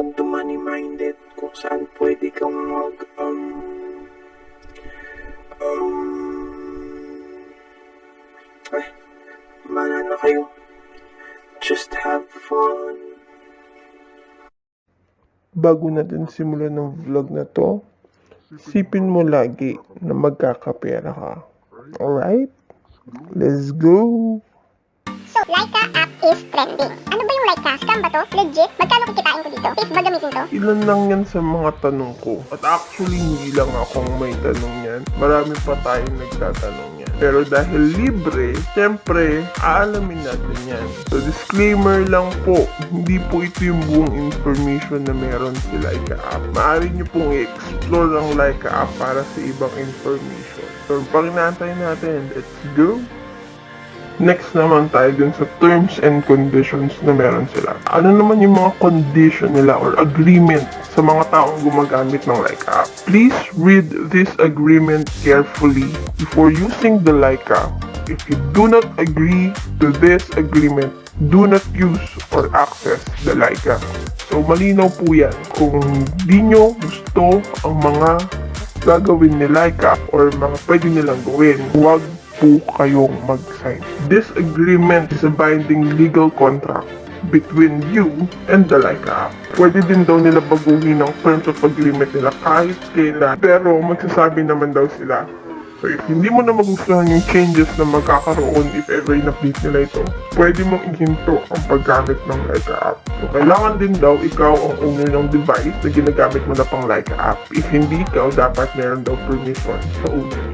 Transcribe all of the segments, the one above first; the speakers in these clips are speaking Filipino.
Welcome to Money Minded, kung saan pwede kang malala kayo. Just have fun. Bago natin simulan ng vlog na to, isipin mo lagi na magkakapera ka. Alright? Let's go! So, Laika app is trending. Ano ba yung Laika? Scam ba to? Legit? Magkano kikitain ko dito? Safe ba gamitin to? Ilan lang yan sa mga tanong ko. At actually, hindi lang akong may tanong yan. Marami pa tayong nagtatanong yan. Pero dahil libre, syempre, aalamin natin yan. So, disclaimer lang po, hindi po ito yung buong information na meron si Laika app. Maaari nyo pong i-explore ang Laika app para sa ibang information. So, pag natin natin, let's go! Next naman tayo dun sa terms and conditions na meron sila. Ano naman yung mga condition nila or agreement sa mga taong gumagamit ng Laika app? Please read this agreement carefully before using the Laika. If you do not agree to this agreement, do not use or access the Laika. So malinaw po yan. Kung di nyo gusto ang mga gagawin ni Laika or mga pwede nilang gawin, huwag po kayong mag-sign. This agreement is a binding legal contract between you and the Laika app. Pwede din daw nila baguhin ang terms of agreement nila kahit kailan, pero magsasabi naman daw sila. So if hindi mo na magustuhan yung changes na magkakaroon if ever in-update nila ito, pwede mong ihinto ang paggamit ng Laika app. So kailangan din daw ikaw ang owner ng device na ginagamit mo na pang Laika app. If hindi ikaw, dapat meron daw permission sa owner.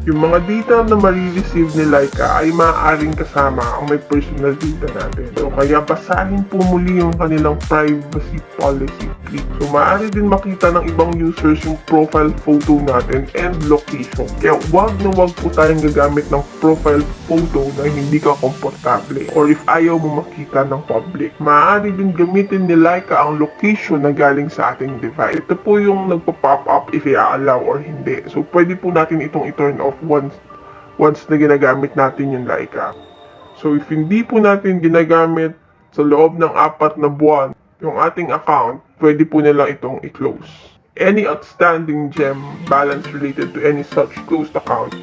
Yung mga data na marireceive ni Laika ay maaaring kasama ang may personal data natin. So kaya basahin po muli yung kanilang privacy policy. So maaari din makita ng ibang users yung profile photo natin and location. Kaya wag po tayong gagamit ng profile photo na hindi ka komportable or if ayaw mo makita ng public. Maaari din gamitin ni Laika ang location na galing sa ating device. Ito po yung nagpa-pop up if i-allow or hindi. So pwede po natin itong i-turn off once na ginagamit natin yung Laika. So if hindi po natin ginagamit sa loob ng 4 na buwan yung ating account, pwede po nilang itong i-close. Any outstanding gem balance related to any such closed account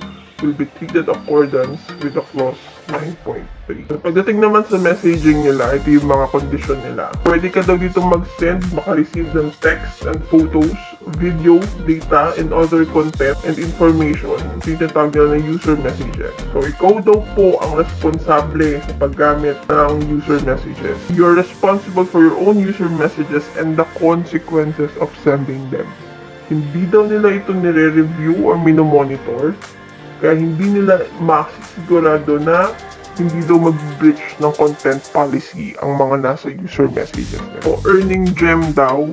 will be treated accordance with the clause 9.3. So, pagdating naman sa messaging nila, ito yung mga condition nila. Pwede ka daw dito mag-send, maka-receive ng text and photos, video, data, and other content and information. Tinatawag nila ng user messages. So, ikaw daw po ang responsable sa paggamit ng user messages. You're responsible for your own user messages and the consequences of sending them. Hindi daw nila ito nire-review or minomonitor. Kaya hindi nila masisigurado na hindi daw mag-breach ng content policy ang mga nasa user messages nila. So, earning gem daw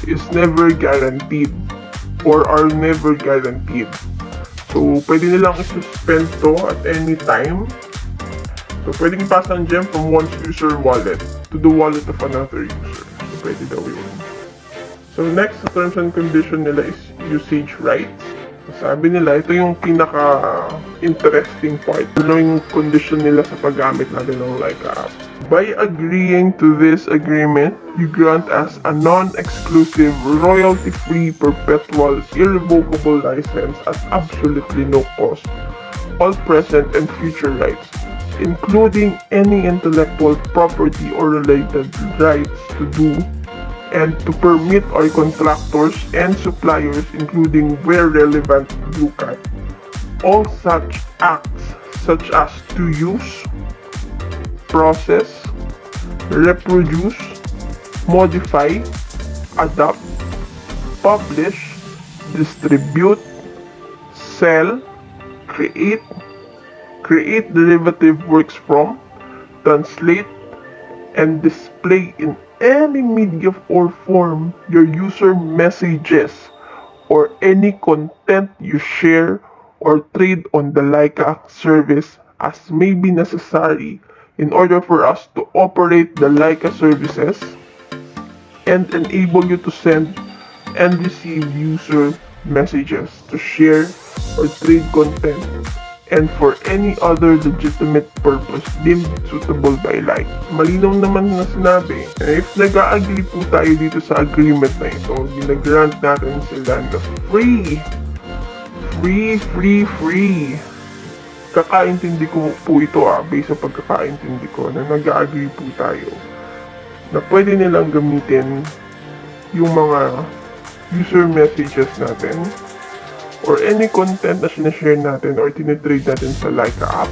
is never guaranteed or are never guaranteed. So, pwede nilang i-suspend to at any time. So, pwedeng ipasa ang gem from one user wallet to the wallet of another user. So, pwede daw yun. So, next, the terms and condition nila is usage rights. Sabi nila, ito yung pinaka-interesting part. Ano yung condition nila sa paggamit natin ng Laika app. By agreeing to this agreement, you grant us a non-exclusive, royalty-free, perpetual, irrevocable license at absolutely no cost. All present and future rights, including any intellectual property or related rights to do and to permit our contractors and suppliers, including where relevant, blue card, all such acts such as to use, process, reproduce, modify, adapt, publish, distribute, sell, create derivative works from, translate, and display in any media or form your user messages or any content you share or trade on the Laika service as may be necessary in order for us to operate the Laika services and enable you to send and receive user messages to share or trade content and for any other legitimate purpose deemed suitable by like. Malinaw naman na sinabi. If nag-a-agree po tayo dito sa agreement na ito, ginagrant natin sila na free. Kakaintindi ko po ito based sa pagkakaintindi ko na nag-a-agree po tayo na pwede nilang gamitin yung mga user messages natin or any content na sinashare natin or tinitrade natin sa Laika app.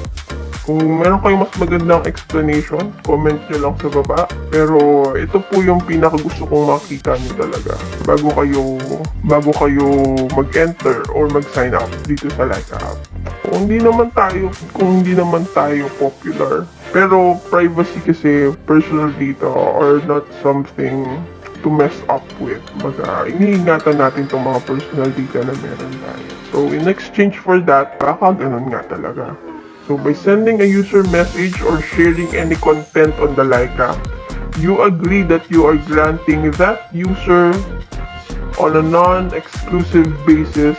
Kung meron kayong mas magandang explanation, comment nyo lang sa baba. Pero ito po yung pinaka gusto kong makita nyo talaga bago kayo mag-enter or mag-sign up dito sa Laika app. Kung hindi naman tayo popular, pero privacy kasi personal data or not something to mess up with. Iniingatan natin itong mga personal data na meron tayo. So, in exchange for that, baka ganun nga talaga. So, by sending a user message or sharing any content on the Laika, you agree that you are granting that user on a non-exclusive basis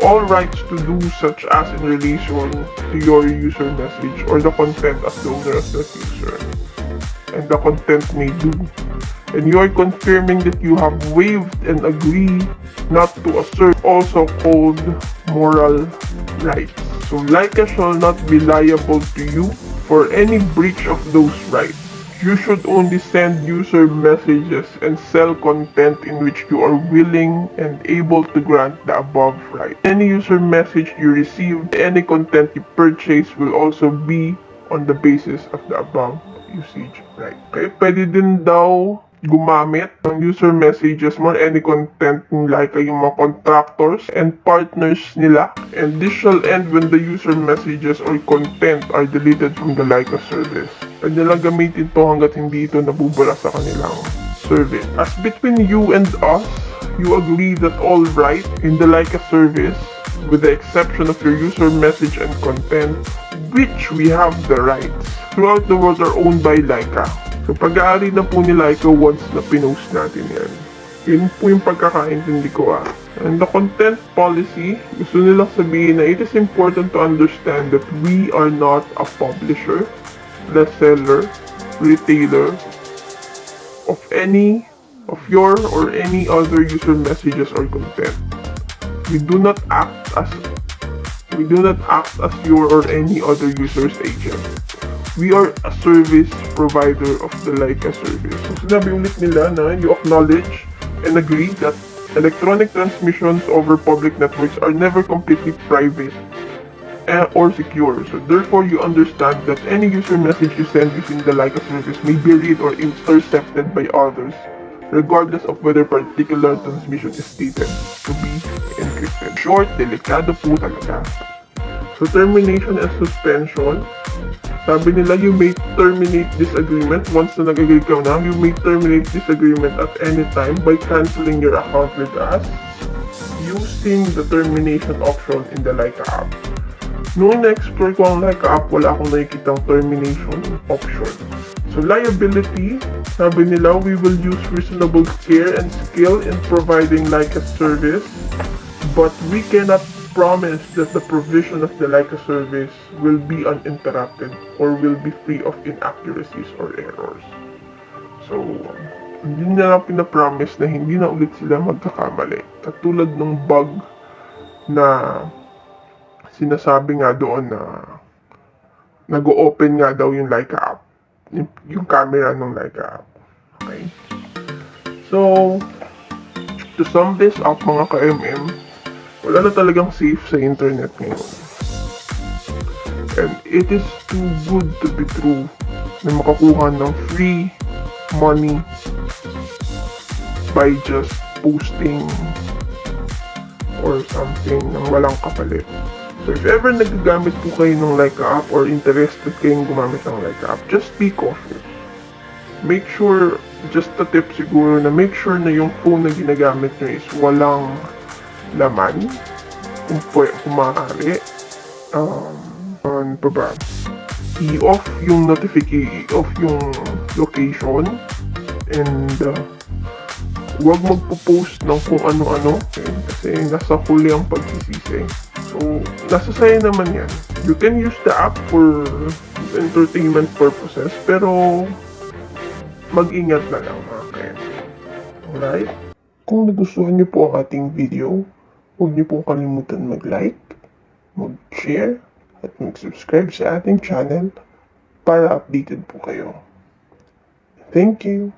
all rights to do such as in relation to your user message or the content as the owner of that user and the content may do. And you are confirming that you have waived and agree not to assert also called moral rights. So Laika shall not be liable to you for any breach of those rights. You should only send user messages and sell content in which you are willing and able to grant the above right. Any user message you receive, any content you purchase will also be on the basis of the above usage right. Okay, pwede din daw gumamit ng user messages mo, any content nila, yung mga contractors and partners nila. And this shall end when the user messages or content are deleted from the Laika service. Pwede lang gamitin to hanggat hindi ito nabubura sa kanilang service. As between you and us, you agree that all right in the Laika service, with the exception of your user message and content, which we have the rights throughout the world are owned by Laika. So, pag-aari na po ni Laika once na pinost natin yan. Yun po yung pagkakaintindi ko And the content policy, gusto nilang sabihin na it is important to understand that we are not a publisher, seller, retailer of any of your or any other user messages or content. We do not act as your or any other user's agent. We are a service provider of the Laika service. So, sinabi ulit nila na you acknowledge and agree that electronic transmissions over public networks are never completely private or secure. So, therefore, you understand that any user message you send using the Laika service may be read or intercepted by others, regardless of whether particular transmission is stated to be encrypted. Short, delikado po talaga. So, termination and suspension. Sabi nila, you may terminate this agreement. Once na nag-agree ka na, you may terminate this agreement at any time by canceling your account with us using the termination option in the Laika app. Nung na-explore ko ang Laika app, wala akong nakikitang termination option. So, liability, sabi nila, we will use reasonable care and skill in providing Laika service, but we cannot promise that the provision of the Laika service will be uninterrupted or will be free of inaccuracies or errors. So, hindi na lang pinapromise na hindi na ulit sila magkakamali. Katulad ng bug na sinasabi nga doon na nag-o-open nga daw yung Laika app. Yung camera ng Laika app. Okay? So, to sum this up mga ka-MM, wala na talagang safe sa internet ngayon. And it is too good to be true na makakuha ng free money by just posting or something nang walang kapalit. So if ever nagagamit po kayo ng Laika app or interested kayong gumamit ng Laika app, just be cautious. Make sure, just a tip siguro, na make sure na yung phone na ginagamit nyo is walang laman, kung maaari. Ano pa ba? I-off yung notification, i-off yung location, and huwag magpo-post ng kung ano-ano, okay? Kasi nasa huli ang pagsisisi. So, nasa sa'yo naman yan. You can use the app for entertainment purposes, pero mag-ingat na lang mga friend. Alright? Kung nagustuhan niyo po ang ating video, huwag niyo pong kalimutan mag-like, mag-share, at mag-subscribe sa ating channel para updated po kayo. Thank you!